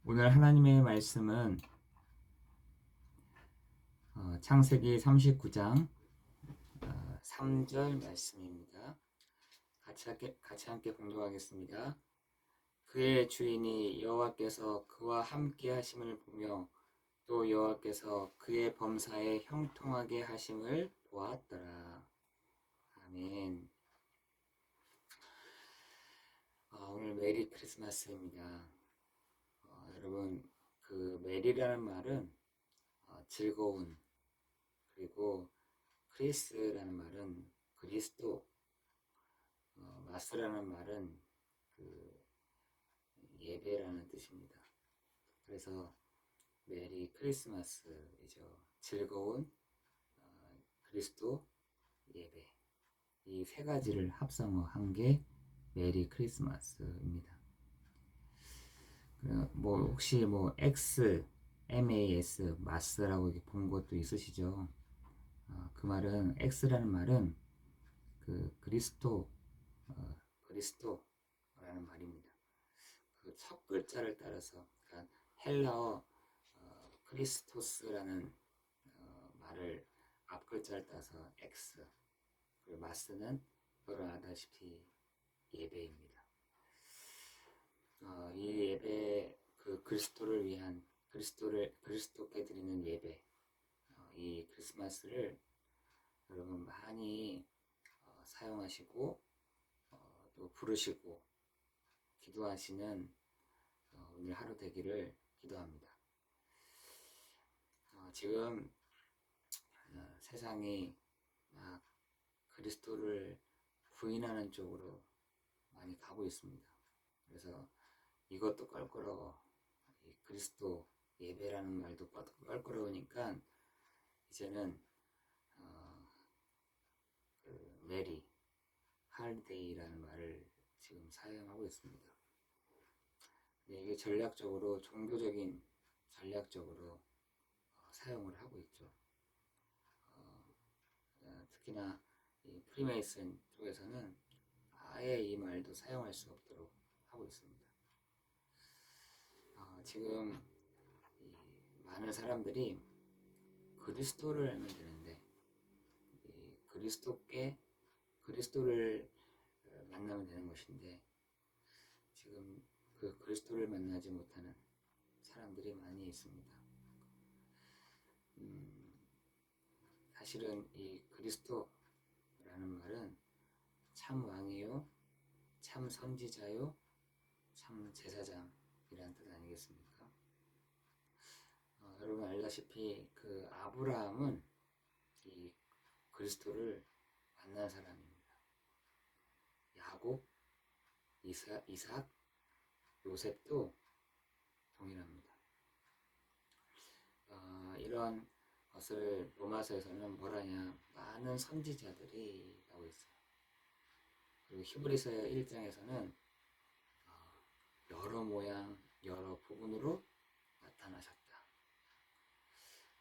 오늘 하나님의 말씀은 창세기 39장 3절 말씀입니다. 같이 함께 공독하겠습니다. 그의 주인이 여호와께서 그와 함께 하심을 보며 또 여호와께서 그의 범사에 형통하게 하심을 보았더라. 아멘. 오늘 메리 크리스마스입니다. 여러분, 그 메리라는 말은 즐거운, 그리고 크리스라는 말은 그리스도, 마스라는 말은 그 예배라는 뜻입니다. 그래서 메리 크리스마스이죠. 즐거운 그리스도 예배. 이 세 가지를 합성한 게 메리 크리스마스입니다. 뭐 혹시 X, MAS, 마스라고 본 것도 있으시죠? 그 말은 X라는 말은 그 그리스도라는 말입니다. 그 첫 글자를 따라서, 그러니까 헬라어 크리스토스라는 말을 앞 글자를 따서 X, 그리고 마스는 여러분 아다시피 예배입니다. 이 예배, 그 그리스도를 위한 그리스도께 드리는 예배, 이 크리스마스를 여러분 많이 사용하시고 또 부르시고 기도하시는 오늘 하루 되기를 기도합니다. 지금 세상이 막 그리스도를 부인하는 쪽으로 많이 가고 있습니다. 그래서 이것도 껄끄러워, 그리스도 예배라는 말도 껄끄러우니까 이제는 그 메리 할데이라는 말을 지금 사용하고 있습니다. 이게 종교적인 전략적으로 사용을 하고 있죠. 특히나 이 프리메이슨 쪽에서는 아예 이 말도 사용할 수 없도록 하고 있습니다. 지금 많은 사람들이 그리스도를 알면 되는데 그리스도를 만나면 되는 것인데 지금 그 그리스도를 만나지 못하는 사람들이 많이 있습니다. 사실은 이 그리스도라는 말은 참 왕이요, 참 선지자요, 참 제사장이라는 뜻 아니겠습니까? 여러분 알다시피 그 아브라함은 이 그리스도를 만난 사람입니다. 야곱, 이삭, 요셉도 동일합니다. 이런 것을 로마서에서는 뭐라냐, 많은 선지자들이 라고 했어요. 그리고 히브리서 1장에서는 여러 모양, 여러 부분으로 나타나셨다.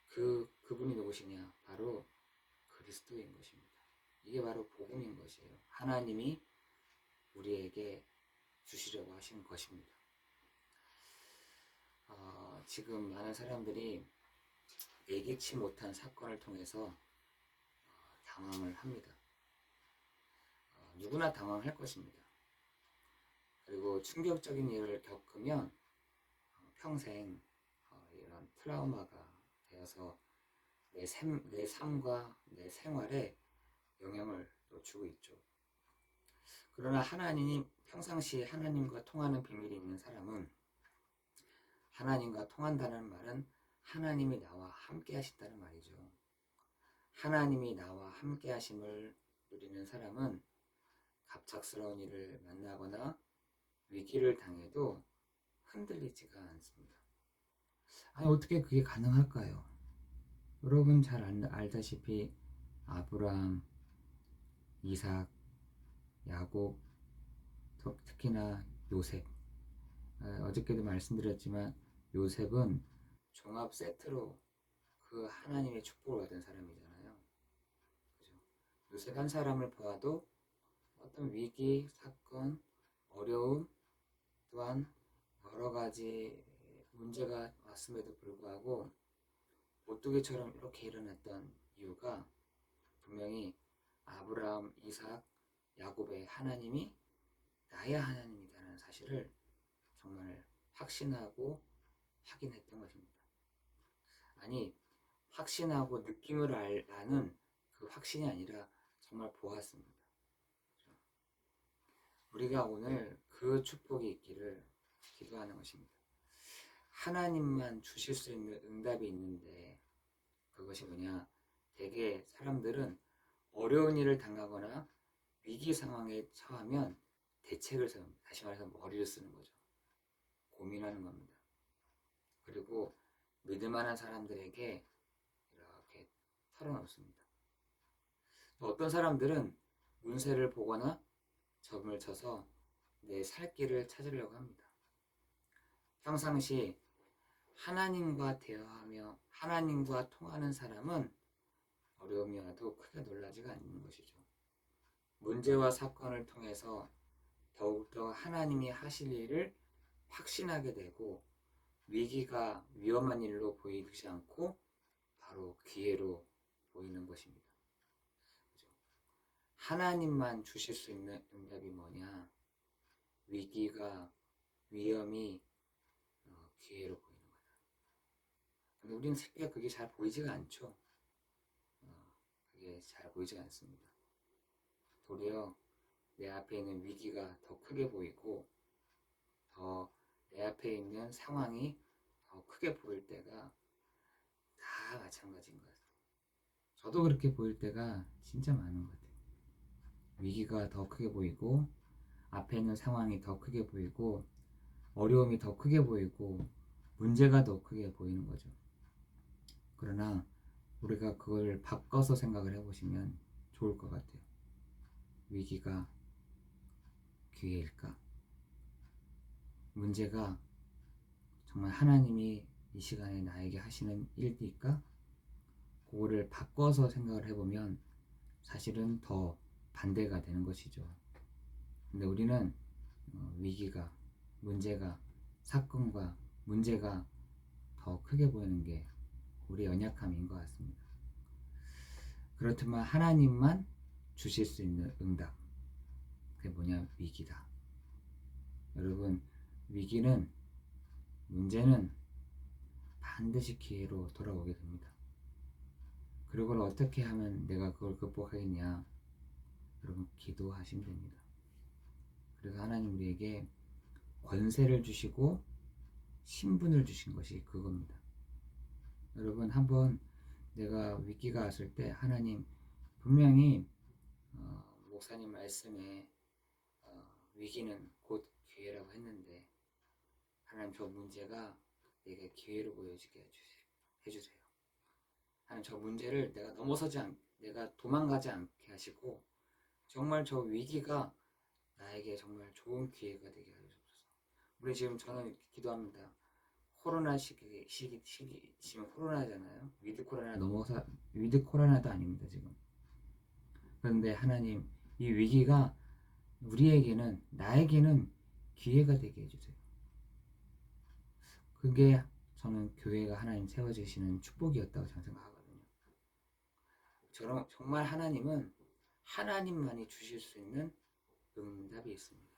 그분이 누구시냐? 바로 그리스도인 것입니다. 이게 바로 복음인 것이에요. 하나님이 우리에게 주시려고 하신 것입니다. 지금 많은 사람들이 예기치 못한 사건을 통해서 당황을 합니다. 누구나 당황할 것입니다. 그리고 충격적인 일을 겪으면 평생 이런 트라우마가 되어서 내 삶과 내 생활에 영향을 또 주고 있죠. 그러나 평상시에 하나님과 통하는 비밀이 있는 사람은, 하나님과 통한다는 말은 하나님이 나와 함께 하신다는 말이죠. 하나님이 나와 함께 하심을 누리는 사람은 갑작스러운 일을 만나거나 위기를 당해도 흔들리지가 않습니다. 아니, 어떻게 그게 가능할까요? 여러분 잘 알다시피 아브라함, 이삭, 야곱, 특히나 요셉, 어저께도 말씀드렸지만 요셉은 종합 세트로 그 하나님의 축복을 받은 사람이잖아요. 그죠? 요셉 한 사람을 보아도 어떤 위기, 사건, 어려움, 또한 여러 가지 문제가 왔음에도 불구하고 오뚜기처럼 이렇게 일어났던 이유가 분명히 아브라함, 이삭, 야곱의 하나님이 나의 하나님이라는 사실을 정말 확신하고 확인했던 것입니다. 아니, 확신하고 느낌을 아는 그 확신이 아니라 정말 보았습니다. 우리가 오늘 그 축복이 있기를 기도하는 것입니다. 하나님만 주실 수 있는 응답이 있는데 그것이 뭐냐? 대개 사람들은 어려운 일을 당하거나 위기 상황에 처하면 대책을 세웁니다. 다시 말해서 머리를 쓰는 거죠. 고민하는 겁니다. 그리고 믿을 만한 사람들에게 이렇게 털어놓습니다. 어떤 사람들은 운세를 보거나 점을 쳐서 내 살 길을 찾으려고 합니다. 평상시 하나님과 대화하며 하나님과 통하는 사람은 어려움이 와도 크게 놀라지가 않는 것이죠. 문제와 사건을 통해서 더욱더 하나님이 하실 일을 확신하게 되고 위기가 위험한 일로 보이지 않고 바로 기회로 보이는 것입니다. 그죠? 하나님만 주실 수 있는 응답이 뭐냐? 위기가 위험이 기회로 보이는 거다. 근데 우리는 쉽게 그게 잘 보이지가 않죠. 그게 잘 보이지 않습니다. 도리어 내 앞에 있는 위기가 더 크게 보이고 더 내 앞에 있는 상황이 더 크게 보일 때가 다 마찬가지인 것 같아요. 저도 그렇게 보일 때가 진짜 많은 것 같아요. 위기가 더 크게 보이고 앞에 있는 상황이 더 크게 보이고 어려움이 더 크게 보이고 문제가 더 크게 보이는 거죠. 그러나 우리가 그걸 바꿔서 생각을 해보시면 좋을 것 같아요. 위기가 기회일까? 문제가 정말 하나님이 이 시간에 나에게 하시는 일일까? 그거를 바꿔서 생각을 해보면 사실은 더 반대가 되는 것이죠. 근데 우리는 위기가, 문제가, 사건과 문제가 더 크게 보이는 게 우리의 연약함인 것 같습니다. 그렇지만 하나님만 주실 수 있는 응답, 그게 뭐냐? 위기다. 여러분, 위기는, 문제는 반드시 기회로 돌아오게 됩니다. 그걸 어떻게 하면 내가 그걸 극복하겠냐? 여러분, 기도하시면 됩니다. 그래서 하나님 우리에게 권세를 주시고 신분을 주신 것이 그겁니다. 여러분, 한번 내가 위기가 왔을 때 하나님 분명히 목사님 말씀에 위기는 곧 기회라고 했는데 하나님 저 문제가 내게 기회로 보여지게 해주세요. 하나님 저 문제를 내가 내가 도망가지 않게 하시고 정말 저 위기가 나에게 정말 좋은 기회가 되게 하셔서 우리 지금 저는 기도합니다. 코로나 시기 지금 코로나잖아요. 위드 코로나도 아닙니다 지금. 그런데 하나님 이 위기가 우리에게는 나에게는 기회가 되게 해주세요. 그게 저는 교회가 하나님 세워주시는 축복이었다고 저는 생각하거든요. 정말 하나님은 하나님만이 주실 수 있는 응답이 있습니다.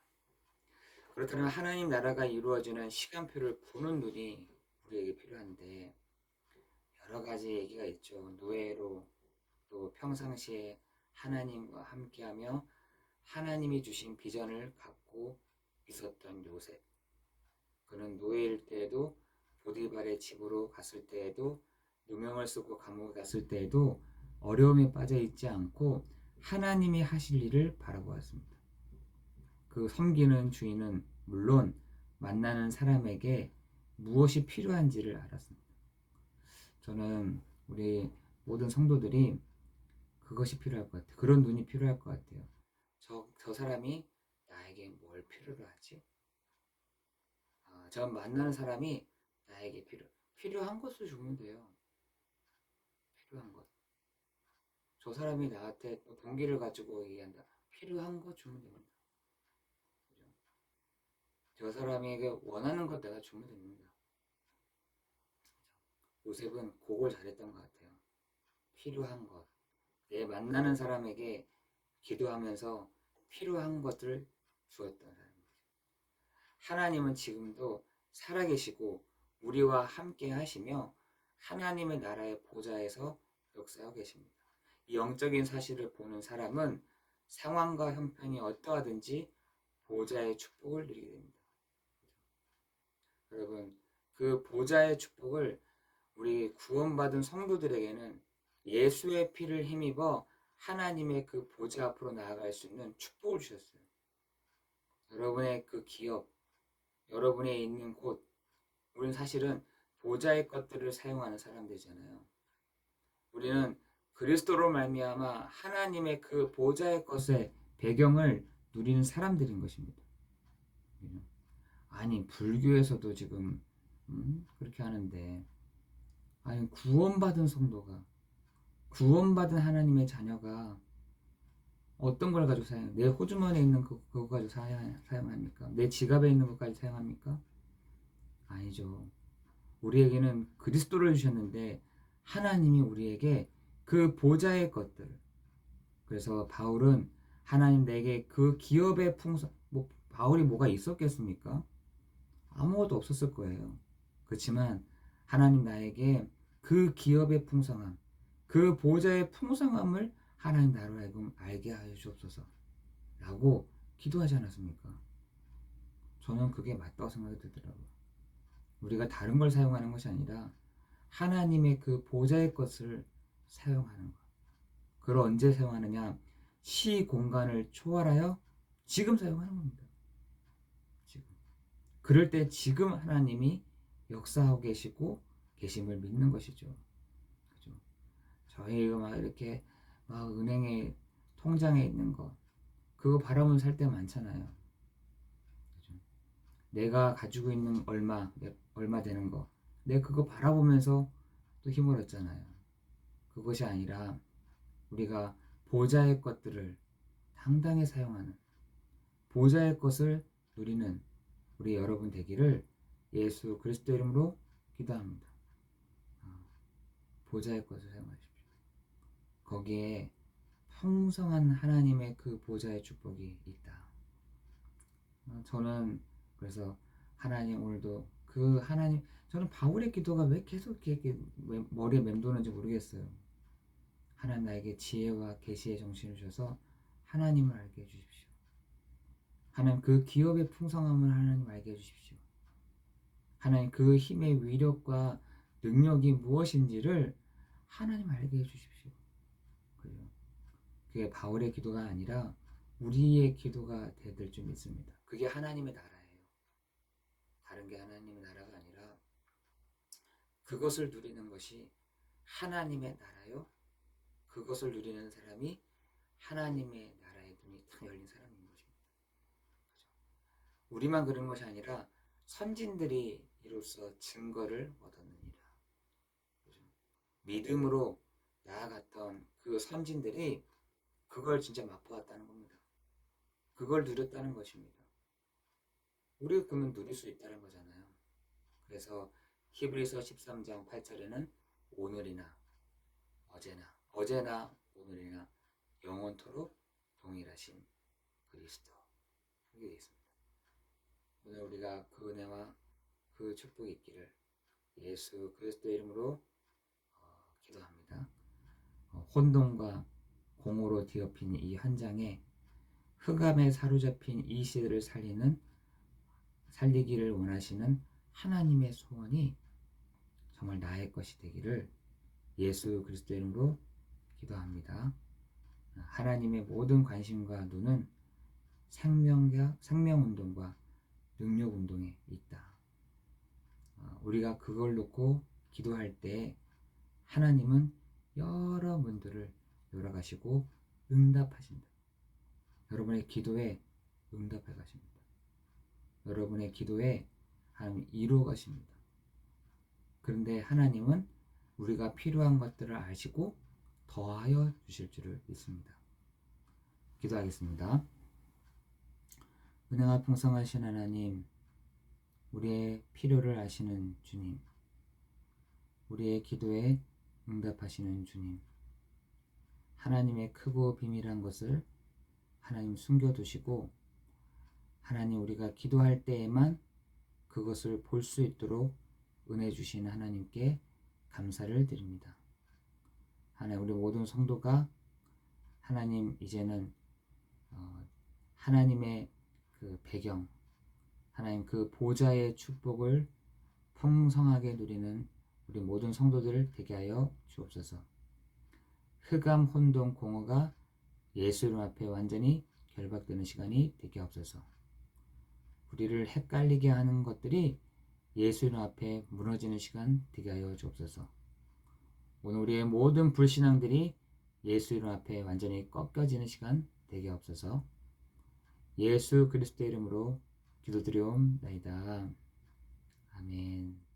그렇다면 하나님 나라가 이루어지는 시간표를 보는 눈이 우리에게 필요한데 여러 가지 얘기가 있죠. 노예로 또 평상시에 하나님과 함께하며 하나님이 주신 비전을 갖고 있었던 요셉. 그는 노예일 때에도 보디발의 집으로 갔을 때에도 누명을 쓰고 감옥에 갔을 때에도 어려움에 빠져 있지 않고 하나님이 하실 일을 바라보았습니다. 그 섬기는 주인은 물론 만나는 사람에게 무엇이 필요한지를 알았습니다. 저는 우리 모든 성도들이 그것이 필요할 것 같아요. 그런 눈이 필요할 것 같아요. 저 사람이 나에게 뭘 필요로 하지? 저 만나는 사람이 나에게 필요한 것을 주면 돼요. 필요한 것. 저 사람이 나한테 동기를 가지고 얘기한다. 필요한 거 주면 됩니다. 그죠? 저 사람에게 원하는 것 내가 주면 됩니다. 요셉은 그걸 잘했던 것 같아요. 필요한 것. 내 만나는 사람에게 기도하면서 필요한 것을 주었던 사람이죠. 하나님은 지금도 살아계시고 우리와 함께 하시며 하나님의 나라의 보좌에서 역사하고 계십니다. 이 영적인 사실을 보는 사람은 상황과 형편이 어떠하든지 보좌의 축복을 누리게 됩니다. 여러분, 그 보좌의 축복을 우리 구원받은 성도들에게는 예수의 피를 힘입어 하나님의 그 보좌 앞으로 나아갈 수 있는 축복을 주셨어요. 여러분의 그 기업, 여러분의 있는 곳, 우리는 사실은 보좌의 것들을 사용하는 사람들이잖아요. 우리는 그리스도로 말미암아 하나님의 그 보좌의 것의 배경을 누리는 사람들인 것입니다. 아니 불교에서도 지금 그렇게 하는데, 아니 구원받은 성도가, 구원받은 하나님의 자녀가 어떤 걸 가지고 사용해요? 내 호주머니에 있는 그거 가지고 사용합니까? 내 지갑에 있는 것까지 사용합니까? 아니죠. 우리에게는 그리스도를 주셨는데 하나님이 우리에게 그 보좌의 것들, 그래서 바울은 하나님 내게 그 기업의 풍성, 바울이 뭐가 있었겠습니까? 아무것도 없었을 거예요. 그렇지만 하나님 나에게 그 기업의 풍성함, 그 보좌의 풍성함을 하나님 나로 하여금 알게 하여 주옵소서 라고 기도하지 않았습니까? 저는 그게 맞다고 생각이 들더라고요. 우리가 다른 걸 사용하는 것이 아니라 하나님의 그 보좌의 것을 사용하는 것. 그걸 언제 사용하느냐? 시 공간을 초월하여 지금 사용하는 겁니다. 지금. 그럴 때 지금 하나님이 역사하고 계시고 계심을 믿는 것이죠. 그죠? 저희가 막 이렇게 막 은행에 통장에 있는 거 그거 바라보면 살 때 많잖아요. 그죠? 내가 가지고 있는 얼마 되는 거, 내가 그거 바라보면서 또 힘을 얻잖아요. 그것이 아니라 우리가 보좌의 것들을 당당히 사용하는, 보좌의 것을 누리는 우리 여러분 되기를 예수 그리스도 이름으로 기도합니다. 보좌의 것을 사용하십시오. 거기에 풍성한 하나님의 그 보좌의 축복이 있다. 저는 그래서 하나님 오늘도 그 하나님, 저는 바울의 기도가 왜 계속 이렇게 머리에 맴도는지 모르겠어요. 하나님 나에게 지혜와 계시의 정신을 주셔서 하나님을 알게 해주십시오. 하나님 그 기업의 풍성함을 하나님 알게 해주십시오. 하나님 그 힘의 위력과 능력이 무엇인지를 하나님 알게 해주십시오. 그게 바울의 기도가 아니라 우리의 기도가 될 줄 믿습니다. 그게 하나님의 나라예요. 다른 게 하나님의 나라가 아니라 그것을 누리는 것이 하나님의 나라요. 그것을 누리는 사람이 하나님의 나라의 눈이 탁 열린 사람인 것입니다. 그죠? 우리만 그런 것이 아니라 선진들이 이로써 증거를 얻었느니라. 그죠? 믿음으로 나아갔던 그 선진들이 그걸 진짜 맛보았다는 겁니다. 그걸 누렸다는 것입니다. 우리가 그러면 누릴 수 있다는 거잖아요. 그래서 히브리서 13장 8절에는 오늘이나 어제나 오늘이나 영원토록 동일하신 그리스도, 그게 되어 있습니다. 오늘 우리가 그 은혜와 그 축복이 있기를 예수 그리스도 이름으로 기도합니다. 혼돈과 공허로 뒤엎인 이 현장에 흑암에 사로잡힌 이 시대를 살리기를 원하시는 하나님의 소원이 정말 나의 것이 되기를 예수 그리스도 이름으로 기도합니다. 하나님의 모든 관심과 눈은 생명운동과 능력운동에 있다. 우리가 그걸 놓고 기도할 때 하나님은 여러 문들을 열어가시고 응답하신다. 여러분의 기도에 응답해 가십니다. 여러분의 기도에 하나님 이루어 가십니다. 그런데 하나님은 우리가 필요한 것들을 아시고 더하여 주실 줄을 믿습니다. 기도하겠습니다. 은혜가 풍성하신 하나님, 우리의 필요를 아시는 주님, 우리의 기도에 응답하시는 주님, 하나님의 크고 비밀한 것을 하나님 숨겨두시고 하나님 우리가 기도할 때에만 그것을 볼 수 있도록 은혜 주시는 하나님께 감사를 드립니다. 하나님, 우리 모든 성도가 하나님 이제는 하나님의 그 배경, 하나님 그 보좌의 축복을 풍성하게 누리는 우리 모든 성도들 되게 하여 주옵소서. 흑암, 혼돈, 공허가 예수 이름 앞에 완전히 결박되는 시간이 되게 하옵소서. 우리를 헷갈리게 하는 것들이 예수 이름 앞에 무너지는 시간 되게 하여 주옵소서. 오늘 우리의 모든 불신앙들이 예수 이름 앞에 완전히 꺾여지는 시간 되게 하옵소서. 예수 그리스도의 이름으로 기도드리옵나이다. 아멘.